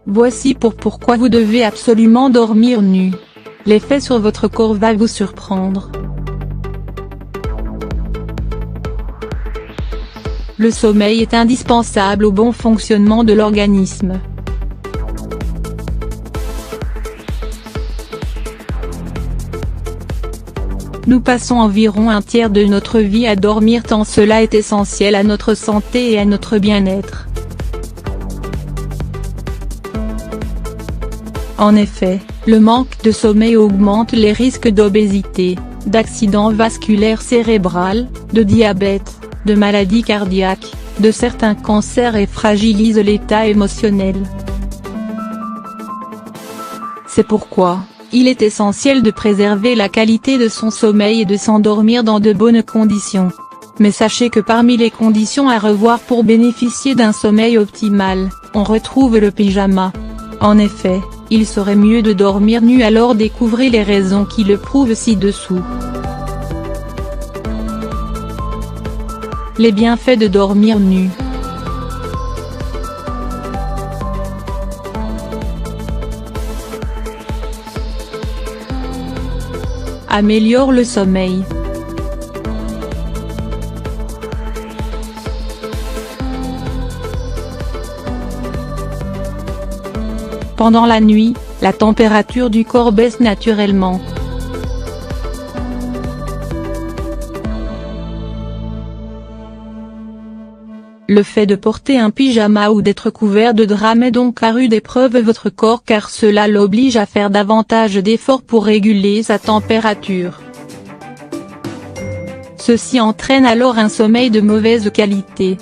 Voici pourquoi vous devez absolument dormir nu. L'effet sur votre corps va vous surprendre. Le sommeil est indispensable au bon fonctionnement de l'organisme. Nous passons environ un tiers de notre vie à dormir tant cela est essentiel à notre santé et à notre bien-être. En effet, le manque de sommeil augmente les risques d'obésité, d'accidents vasculaires cérébraux, de diabète, de maladies cardiaques, de certains cancers et fragilise l'état émotionnel. C'est pourquoi, il est essentiel de préserver la qualité de son sommeil et de s'endormir dans de bonnes conditions. Mais sachez que parmi les conditions à revoir pour bénéficier d'un sommeil optimal, on retrouve le pyjama. En effet, il serait mieux de dormir nu, alors découvrez les raisons qui le prouvent ci-dessous. Les bienfaits de dormir nu. Améliore le sommeil. Pendant la nuit, la température du corps baisse naturellement. Le fait de porter un pyjama ou d'être couvert de drap met donc à rude épreuve votre corps car cela l'oblige à faire davantage d'efforts pour réguler sa température. Ceci entraîne alors un sommeil de mauvaise qualité.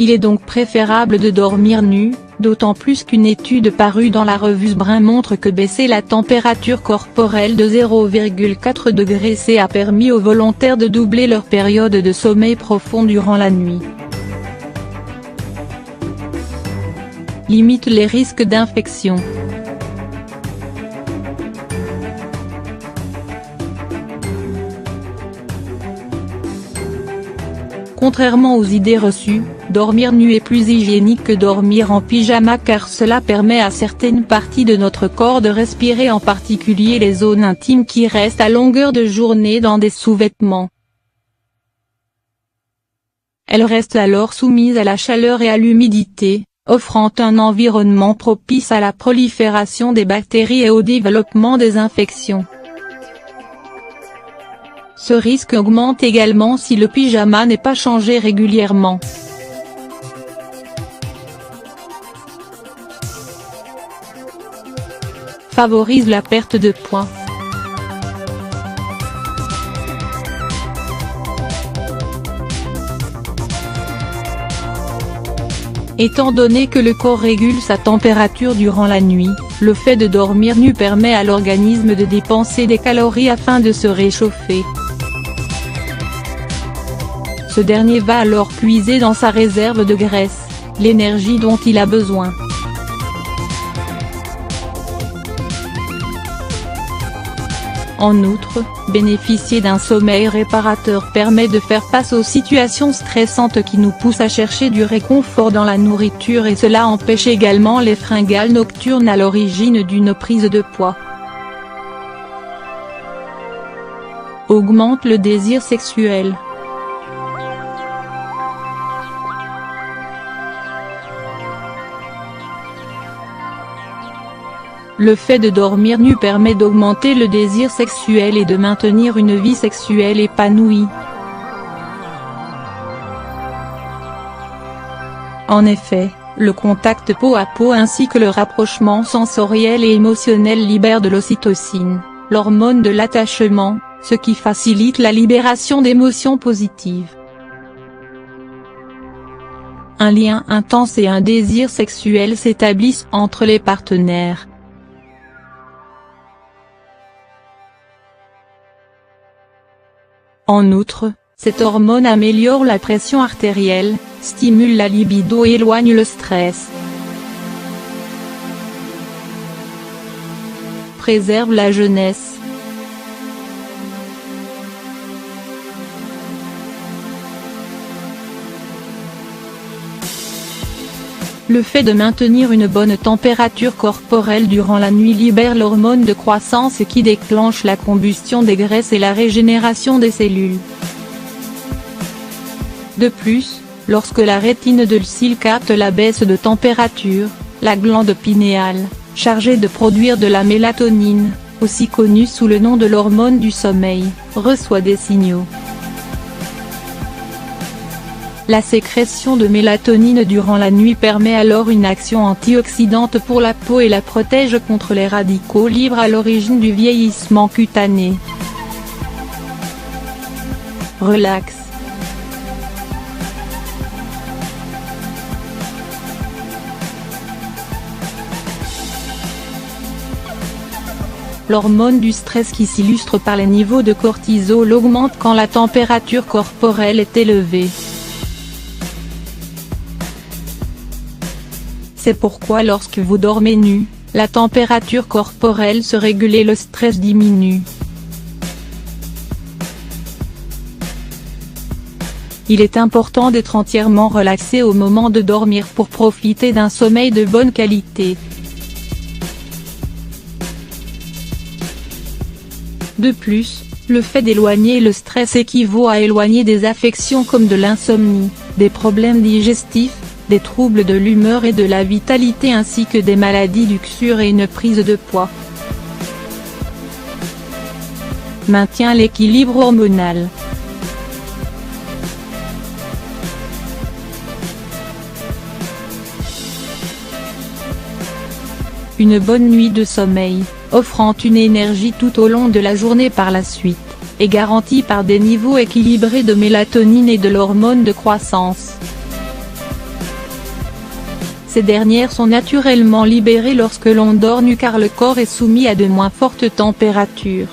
Il est donc préférable de dormir nu, d'autant plus qu'une étude parue dans la revue Sbrin montre que baisser la température corporelle de 0,4 degrés C a permis aux volontaires de doubler leur période de sommeil profond durant la nuit. Limite les risques d'infection. Contrairement aux idées reçues, dormir nu est plus hygiénique que dormir en pyjama car cela permet à certaines parties de notre corps de respirer, en particulier les zones intimes qui restent à longueur de journée dans des sous-vêtements. Elles restent alors soumises à la chaleur et à l'humidité, offrant un environnement propice à la prolifération des bactéries et au développement des infections. Ce risque augmente également si le pyjama n'est pas changé régulièrement. Favorise la perte de poids. Étant donné que le corps régule sa température durant la nuit, le fait de dormir nu permet à l'organisme de dépenser des calories afin de se réchauffer. Ce dernier va alors puiser dans sa réserve de graisse, l'énergie dont il a besoin. En outre, bénéficier d'un sommeil réparateur permet de faire face aux situations stressantes qui nous poussent à chercher du réconfort dans la nourriture, et cela empêche également les fringales nocturnes à l'origine d'une prise de poids. Augmente le désir sexuel. Le fait de dormir nu permet d'augmenter le désir sexuel et de maintenir une vie sexuelle épanouie. En effet, le contact peau à peau ainsi que le rapprochement sensoriel et émotionnel libèrent de l'ocytocine, l'hormone de l'attachement, ce qui facilite la libération d'émotions positives. Un lien intense et un désir sexuel s'établissent entre les partenaires. En outre, cette hormone améliore la pression artérielle, stimule la libido et éloigne le stress. Préserve la jeunesse. Le fait de maintenir une bonne température corporelle durant la nuit libère l'hormone de croissance qui déclenche la combustion des graisses et la régénération des cellules. De plus, lorsque la rétine de l'cyle capte la baisse de température, la glande pinéale, chargée de produire de la mélatonine, aussi connue sous le nom de l'hormone du sommeil, reçoit des signaux. La sécrétion de mélatonine durant la nuit permet alors une action antioxydante pour la peau et la protège contre les radicaux libres à l'origine du vieillissement cutané. Relax. L'hormone du stress qui s'illustre par les niveaux de cortisol augmente quand la température corporelle est élevée. C'est pourquoi lorsque vous dormez nu, la température corporelle se régule et le stress diminue. Il est important d'être entièrement relaxé au moment de dormir pour profiter d'un sommeil de bonne qualité. De plus, le fait d'éloigner le stress équivaut à éloigner des affections comme de l'insomnie, des problèmes digestifs, des troubles de l'humeur et de la vitalité ainsi que des maladies du cœur et une prise de poids. Maintient l'équilibre hormonal. Une bonne nuit de sommeil, offrant une énergie tout au long de la journée par la suite, est garantie par des niveaux équilibrés de mélatonine et de l'hormone de croissance. Ces dernières sont naturellement libérées lorsque l'on dort nu car le corps est soumis à de moins fortes températures.